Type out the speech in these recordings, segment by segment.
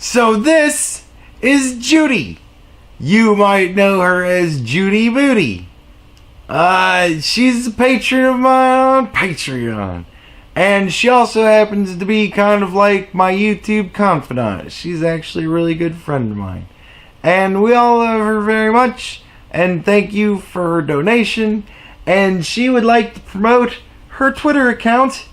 So this is Judy. You might know her as Judy Booty. She's a patron of mine on Patreon. And she also happens to be kind of like my YouTube confidant. She's actually a really good friend of mine. And we all love her very much. And thank you for her donation. And she would like to promote her Twitter account,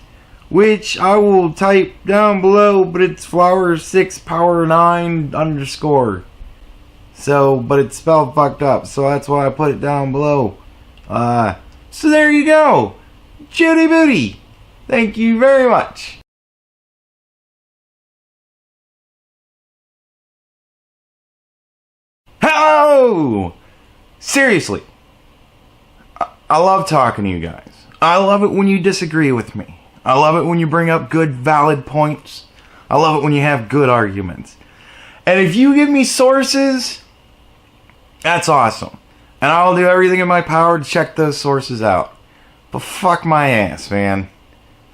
which I will type down below, but it's flower6power9_. So, but it's spelled fucked up, so that's why I put it down below. So there you go. Judy Booty. Thank you very much. Hello! Seriously. I love talking to you guys. I love it when you disagree with me. I love it when you bring up good, valid points. I love it when you have good arguments. And if you give me sources, that's awesome. And I'll do everything in my power to check those sources out. But fuck my ass, man.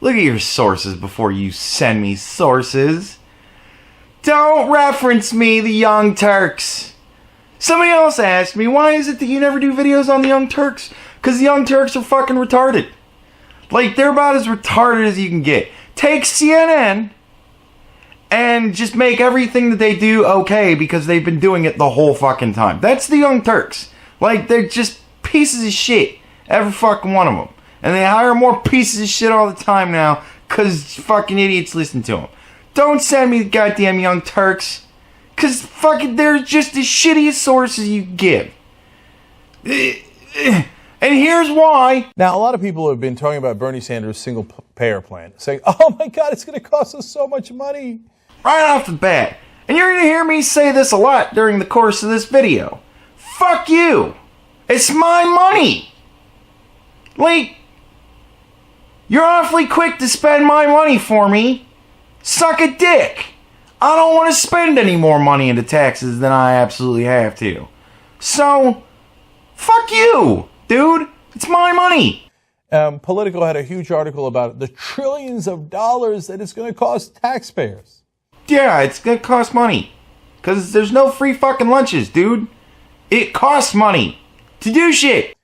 Look at your sources before you send me sources. Don't reference me, the Young Turks. Somebody else asked me, why is it that you never do videos on the Young Turks? Because the Young Turks are fucking retarded. Like, they're about as retarded as you can get. Take CNN and just make everything that they do okay because they've been doing it the whole fucking time. That's the Young Turks. Like, they're just pieces of shit. Every fucking one of them. And they hire more pieces of shit all the time now because fucking idiots listen to them. Don't send me the goddamn Young Turks. Because fucking they're just the shittiest sources you give. And here's why. Now, a lot of people have been talking about Bernie Sanders' single-payer plan, saying, oh my God, it's going to cost us so much money. Right off the bat. And you're going to hear me say this a lot during the course of this video. Fuck you. It's my money. Like, you're awfully quick to spend my money for me. Suck a dick. I don't want to spend any more money into taxes than I absolutely have to. So, fuck you, dude. It's my money. Politico had a huge article about the trillions of dollars that it's going to cost taxpayers. Yeah, it's going to cost money. Because there's no free fucking lunches, dude. It costs money to do shit.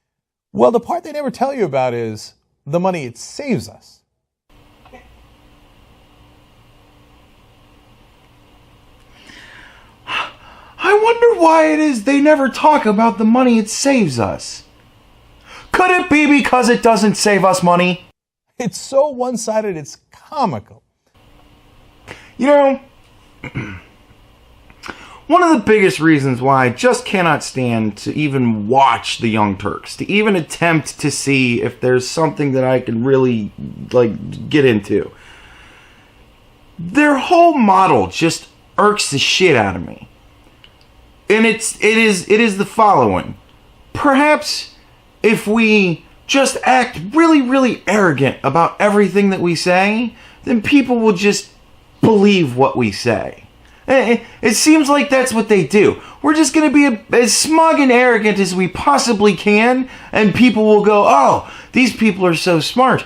Well, the part they never tell you about is the money it saves us. I wonder why it is they never talk about the money it saves us. Could it be because it doesn't save us money? It's so one-sided, it's comical. You know, one of the biggest reasons why I just cannot stand to even watch the Young Turks, to even attempt to see if there's something that I can really, get into. Their whole model just irks the shit out of me. And it is the following. Perhaps if we just act really, really arrogant about everything that we say, then people will just believe what we say. It seems like that's what they do. We're just going to be as smug and arrogant as we possibly can, and people will go, oh, these people are so smart.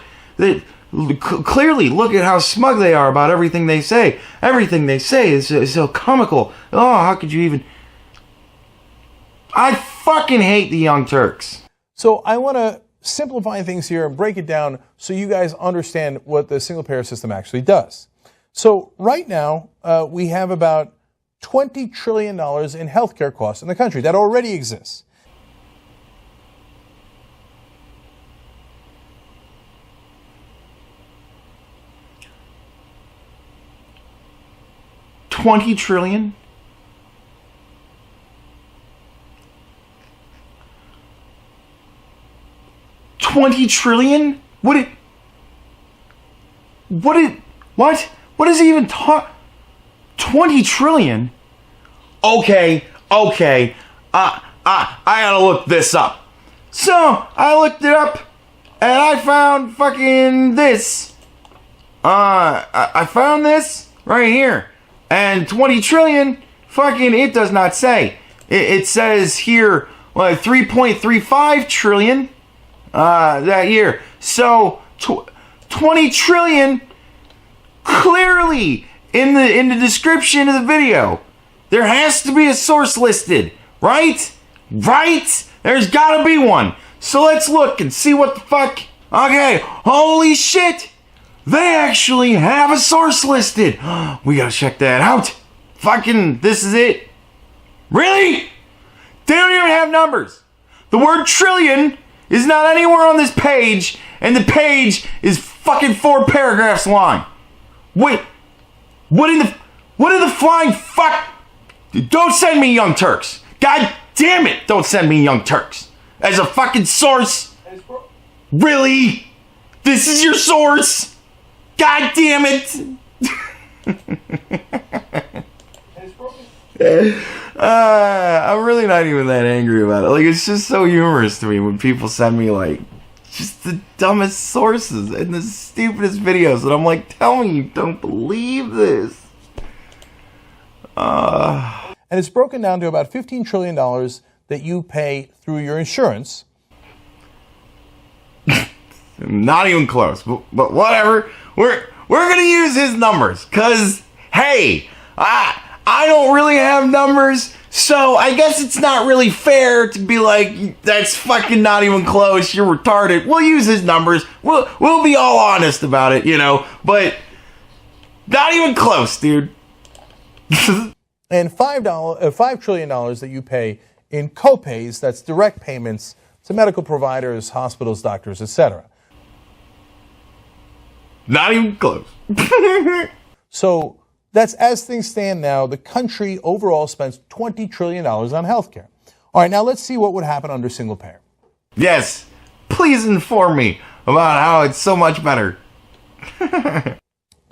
Clearly, look at how smug they are about everything they say. Everything they say is so comical. Oh, how could you even... I fucking hate the Young Turks. So I want to simplify things here and break it down so you guys understand what the single-payer system actually does. So right now, we have about $20 trillion in healthcare costs in the country that already exists. $20 trillion? $20 trillion? What does he even talk? 20 trillion? Okay. I gotta look this up. So, I looked it up, and I found fucking this. I found this right here. And 20 trillion, fucking, it does not say. It says here, 3.35 trillion. That year. So, 20 trillion clearly in the description of the video. There has to be a source listed, right? Right? There's gotta be one. So let's look and see what the fuck. Okay, holy shit. They actually have a source listed. We gotta check that out. Fucking, this is it. Really? They don't even have numbers. The word trillion is not anywhere on this page, and the page is fucking 4 paragraphs long. Wait, what in the flying fuck? Don't send me Young Turks. God damn it, don't send me Young Turks as a fucking source. Really? This is your source? God damn it. I'm really not even that angry about it. Like, it's just so humorous to me when people send me, like, just the dumbest sources and the stupidest videos. And I'm like, tell me you don't believe this. And it's broken down to about $15 trillion that you pay through your insurance. Not even close, but whatever. We're gonna use his numbers, cause hey, I don't really have numbers, so I guess it's not really fair to be like, that's fucking not even close. You're retarded. We'll use his numbers. We'll be all honest about it, you know. But not even close, dude. And $5 trillion that you pay in copays. That's direct payments to medical providers, hospitals, doctors, etc. Not even close. So that's, as things stand now, the country overall spends $20 trillion on healthcare. All right, now let's see what would happen under single payer. Yes, please inform me about how it's so much better.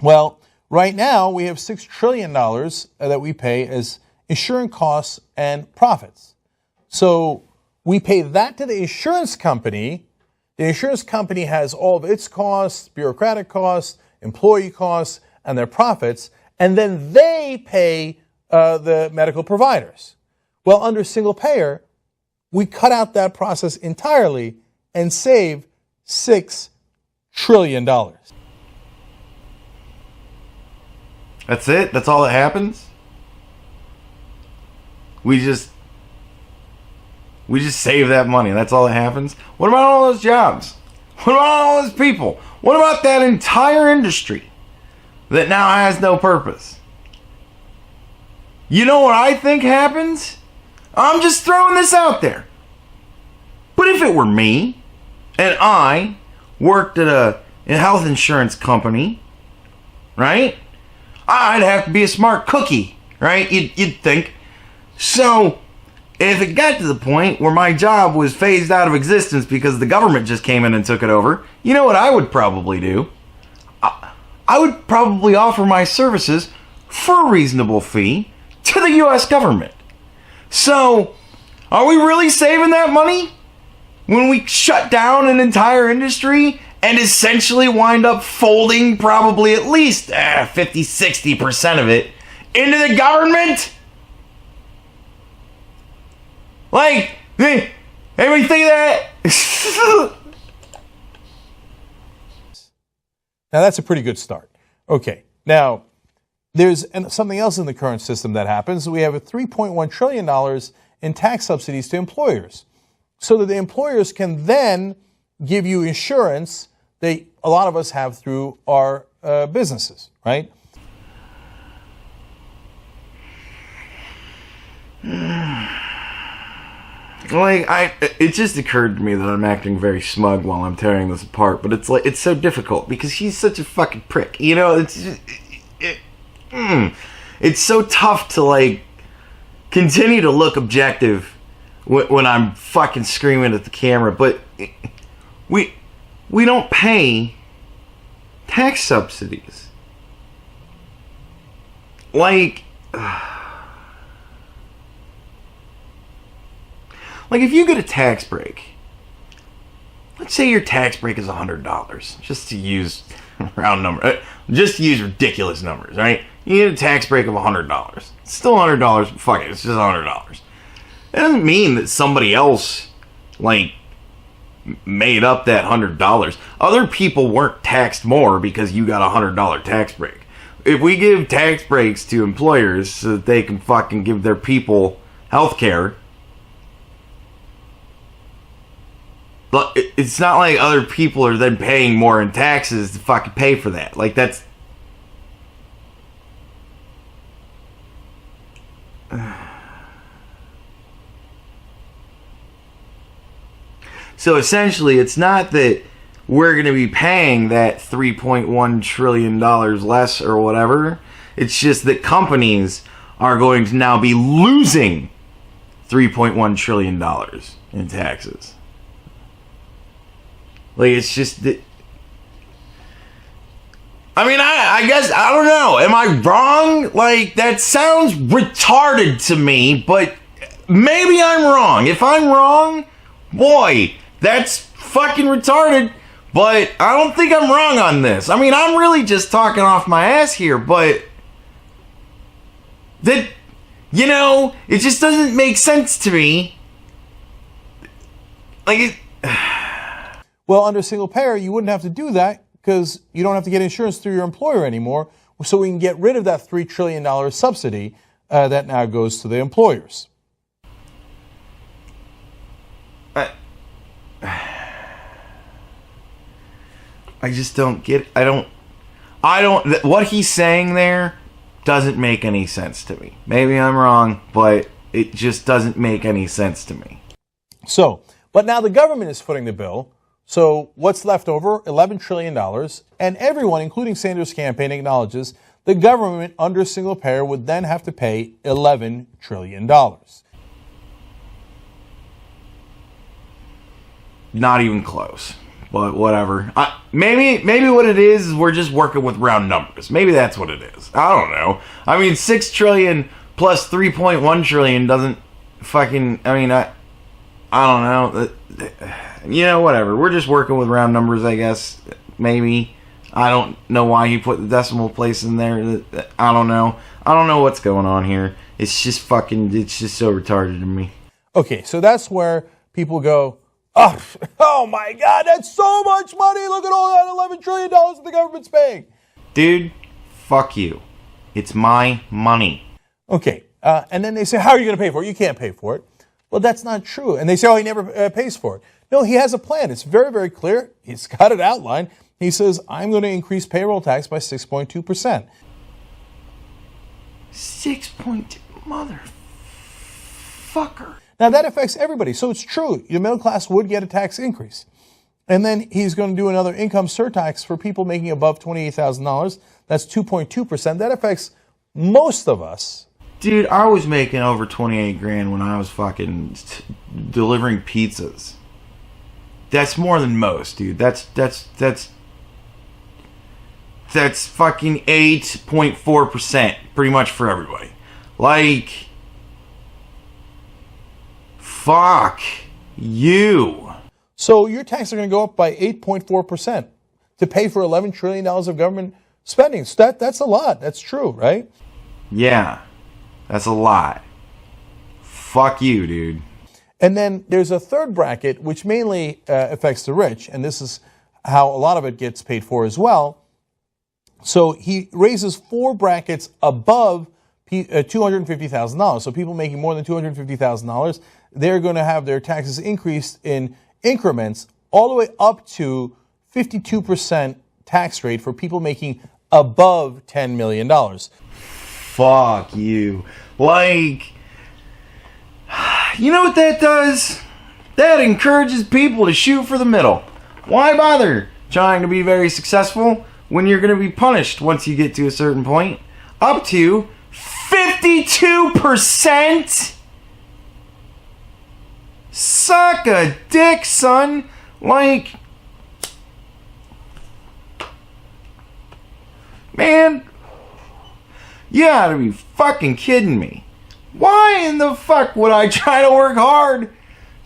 Well, right now we have $6 trillion that we pay as insurance costs and profits. So we pay that to the insurance company. The insurance company has all of its costs, bureaucratic costs, employee costs, and their profits, and then they pay the medical providers. Well, under single payer, we cut out that process entirely and save $6 trillion. That's it? That's all that happens? We just save that money. That's all that happens? What about all those jobs? What about all those people? What about that entire industry that now has no purpose? You know what I think happens? I'm just throwing this out there. But if it were me, and I worked at a health insurance company, right? I'd have to be a smart cookie, right? You'd think. So, if it got to the point where my job was phased out of existence because the government just came in and took it over, you know what I would probably do? I would probably offer my services for a reasonable fee to the U.S. government. So, are we really saving that money when we shut down an entire industry and essentially wind up folding probably at least 50-60% of it into the government? Like, anybody think that? Now, that's a pretty good start. Okay, now, there's something else in the current system that happens. We have a $3.1 trillion in tax subsidies to employers so that the employers can then give you insurance that a lot of us have through our businesses, right? Like, it just occurred to me that I'm acting very smug while I'm tearing this apart, but it's like, it's so difficult because he's such a fucking prick, you know. It's just, it's so tough to like continue to look objective when I'm fucking screaming at the camera. But we don't pay tax subsidies. Like. Like, if you get a tax break, let's say your tax break is $100, just to use round number, just to use ridiculous numbers, right? You get a tax break of $100. It's still $100, fuck it, it's just $100. It doesn't mean that somebody else, like, made up that $100. Other people weren't taxed more because you got a $100 tax break. if we give tax breaks to employers so that they can fucking give their people health care, it's not like other people are then paying more in taxes to fucking pay for that. Like, that's... So essentially, it's not that we're going to be paying that $3.1 trillion less or whatever. It's just that companies are going to now be losing $3.1 trillion in taxes. Like, it's just that... I mean, I guess, I don't know. Am I wrong? Like, that sounds retarded to me, but maybe I'm wrong. If I'm wrong, boy, that's fucking retarded. But I don't think I'm wrong on this. I mean, I'm really just talking off my ass here, but that, you know, it just doesn't make sense to me. Like, it... Well, under single payer, you wouldn't have to do that because you don't have to get insurance through your employer anymore. So we can get rid of that $3 trillion subsidy that now goes to the employers. I just don't get... what he's saying there doesn't make any sense to me. Maybe I'm wrong, but it just doesn't make any sense to me. So, but now the government is footing the bill. So what's left over? $11 trillion. And everyone, including Sanders' campaign, acknowledges the government under single payer would then have to pay $11 trillion. Not even close. But whatever. Maybe what it is we're just working with round numbers. Maybe that's what it is. I don't know. I mean, $6 trillion plus $3.1 trillion doesn't fucking... I mean, I don't know. You know, whatever. We're just working with round numbers, I guess. Maybe. I don't know why he put the decimal place in there. I don't know. I don't know what's going on here. It's just so retarded to me. Okay, so that's where people go, oh my God, that's so much money. Look at all that $11 trillion that the government's paying. Dude, fuck you. It's my money. Okay, and then they say, how are you going to pay for it? You can't pay for it. Well, that's not true. And they say, oh, he never pays for it. No, he has a plan. It's very, very clear. He's got it outlined. He says, I'm going to increase payroll tax by 6.2%. 6.2, motherfucker. Now, that affects everybody. So it's true. Your middle class would get a tax increase. And then he's going to do another income surtax for people making above $28,000. That's 2.2%. That affects most of us. Dude, I was making over 28 grand when I was fucking delivering pizzas. That's more than most, dude. That's fucking 8.4%, pretty much for everybody. Like, fuck you. So your taxes are going to go up by 8.4% to pay for $11 trillion of government spending. So that's a lot. That's true, right? Yeah, that's a lot. Fuck you, dude. And then there's a third bracket, which mainly affects the rich, and this is how a lot of it gets paid for as well. So he raises 4 brackets above $250,000. So people making more than $250,000, they're going to have their taxes increased in increments all the way up to 52% tax rate for people making above $10 million. Fuck you. Like, you know what that does? That encourages people to shoot for the middle. Why bother trying to be very successful when you're going to be punished once you get to a certain point? Up to 52%? Suck a dick, son. Like, man, you gotta be fucking kidding me. Why in the fuck would I try to work hard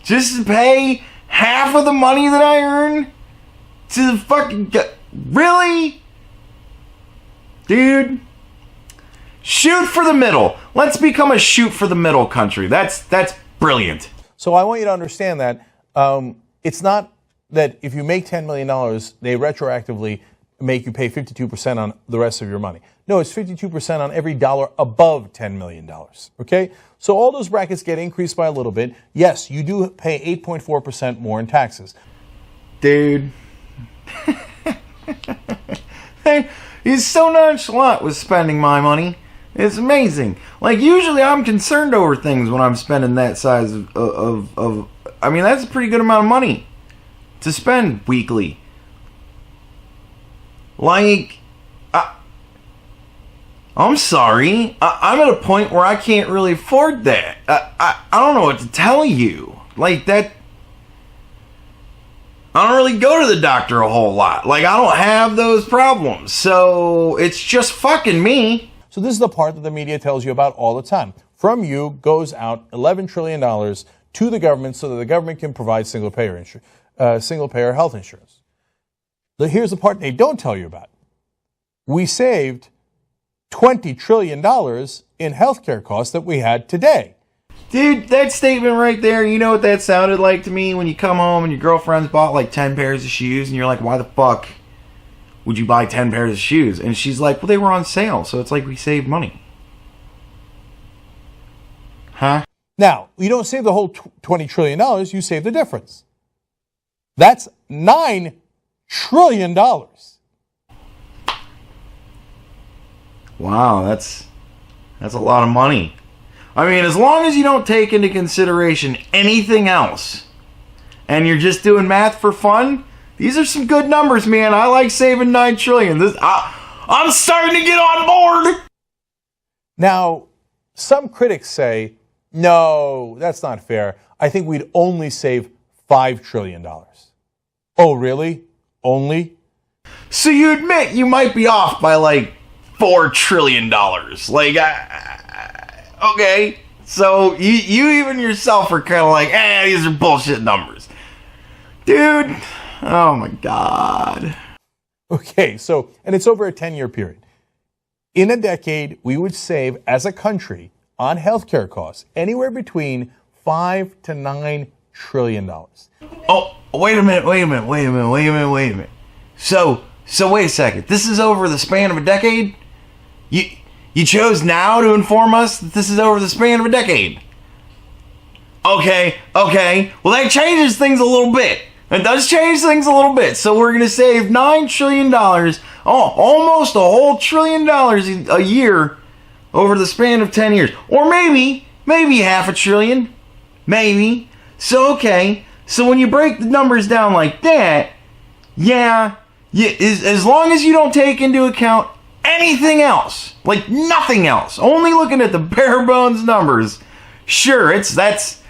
just to pay half of the money that I earn to the fucking... Really? Dude. Shoot for the middle. Let's become a shoot for the middle country. That's brilliant. So I want you to understand that it's not that if you make $10 million, they retroactively make you pay 52% on the rest of your money. No, it's 52% on every dollar above $10 million. Okay? So all those brackets get increased by a little bit. Yes, you do pay 8.4% more in taxes. Dude. He's so nonchalant with spending my money. It's amazing. Like, usually I'm concerned over things when I'm spending that size of I mean, that's a pretty good amount of money to spend weekly. Like, I'm sorry. I'm at a point where I can't really afford that. I don't know what to tell you. Like, that... I don't really go to the doctor a whole lot. Like, I don't have those problems. So, it's just fucking me. So this is the part that the media tells you about all the time. From you goes out $11 trillion to the government so that the government can provide single-payer health insurance. Here's the part they don't tell you about. We saved $20 trillion in healthcare costs that we had today. Dude, that statement right there, you know what that sounded like to me when you come home and your girlfriend's bought like 10 pairs of shoes and you're like, why the fuck would you buy 10 pairs of shoes? And she's like, well, they were on sale, so it's like we saved money. Huh? Now, you don't save the whole $20 trillion, you save the difference. That's $9 trillion. Wow, that's a lot of money. I mean, as long as you don't take into consideration anything else, and you're just doing math for fun, these are some good numbers, man. I like saving $9 trillion. I'm starting to get on board. Now, some critics say, no, that's not fair. I think we'd only save $5 trillion. Oh, really? Only? So you admit you might be off by like $4 trillion. Like, okay. So you even yourself are kind of like, these are bullshit numbers. Dude, oh my God. Okay, so, and it's over a 10-year period. In a decade, we would save, as a country, on healthcare costs, anywhere between $5 to $9 trillion. Oh, wait a minute. So wait a second. This is over the span of a decade? You chose now to inform us that this is over the span of a decade. Okay. Well, that changes things a little bit. It does change things a little bit. So we're going to save $9 trillion, almost a whole $1 trillion a year over the span of 10 years. Or maybe half a trillion. Maybe. So, okay. So when you break the numbers down like that, as long as you don't take into account anything else, like nothing else, only looking at the bare bones numbers, sure, that's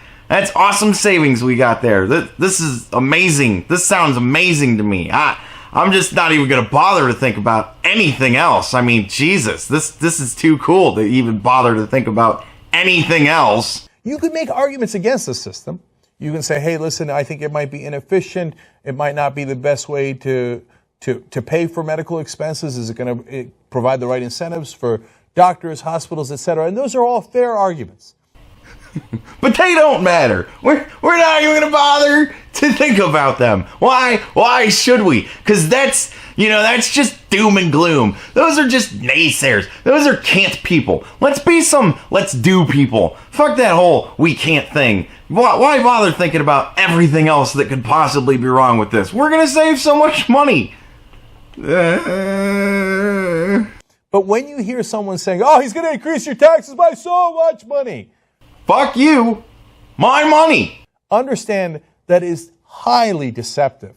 awesome savings we got there. This is amazing. This sounds amazing to me. I'm just not even going to bother to think about anything else. I mean, Jesus, this is too cool to even bother to think about anything else. You could make arguments against the system. You can say, hey, listen, I think it might be inefficient. It might not be the best way to pay for medical expenses. Is it going to provide the right incentives for doctors, hospitals, etc.? And those are all fair arguments. But they don't matter. We're not even going to bother to think about them. Why should we? Because that's just doom and gloom. Those are just naysayers. Those are can't people. Let's be some let's do people. Fuck that whole we can't thing. Why bother thinking about everything else that could possibly be wrong with this? We're going to save so much money. But when you hear someone saying, oh, he's going to increase your taxes by so much money. Fuck you. My money. Understand that is highly deceptive.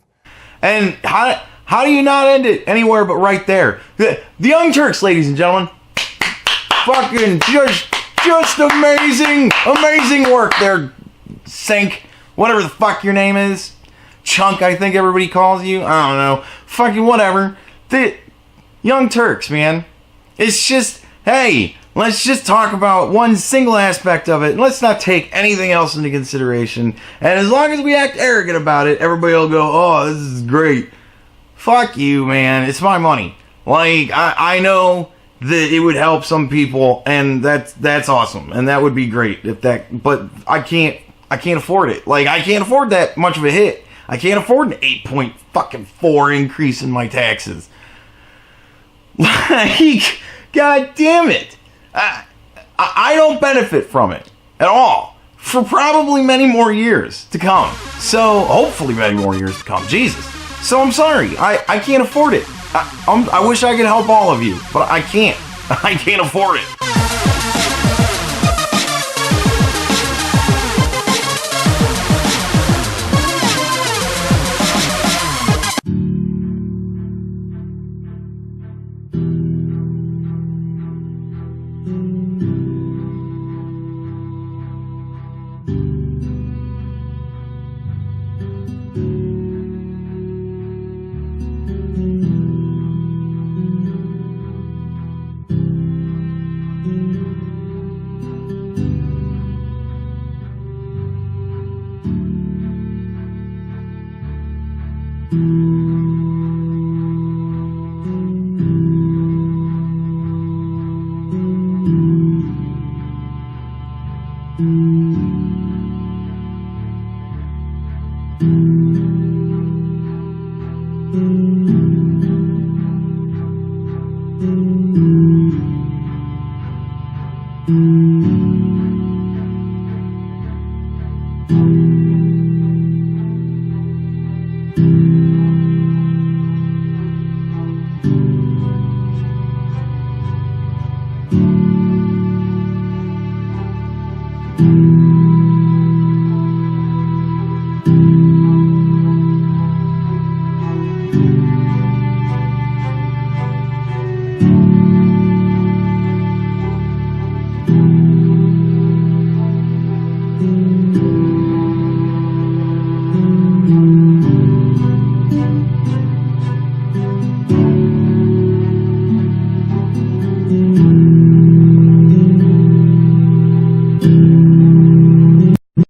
And how do you not end it anywhere but right there? The Young Turks, ladies and gentlemen. Fucking just amazing work there, Sink. Whatever the fuck your name is. Chunk, I think everybody calls you. I don't know. Fucking whatever. The Young Turks, man. It's just, hey, let's just talk about one single aspect of it, and let's not take anything else into consideration. And as long as we act arrogant about it, everybody will go, oh, this is great. Fuck you, man. It's my money. Like, I know that it would help some people, and that's awesome, and that would be great if that. But I can't afford it. Like, I can't afford that much of a hit. I can't afford an 8.4 increase in my taxes. Like, God damn it. I don't benefit from it at all for probably many more years to come. So, hopefully many more years to come. Jesus. So I'm sorry. I can't afford it. I wish I could help all of you, but I can't. I can't afford it.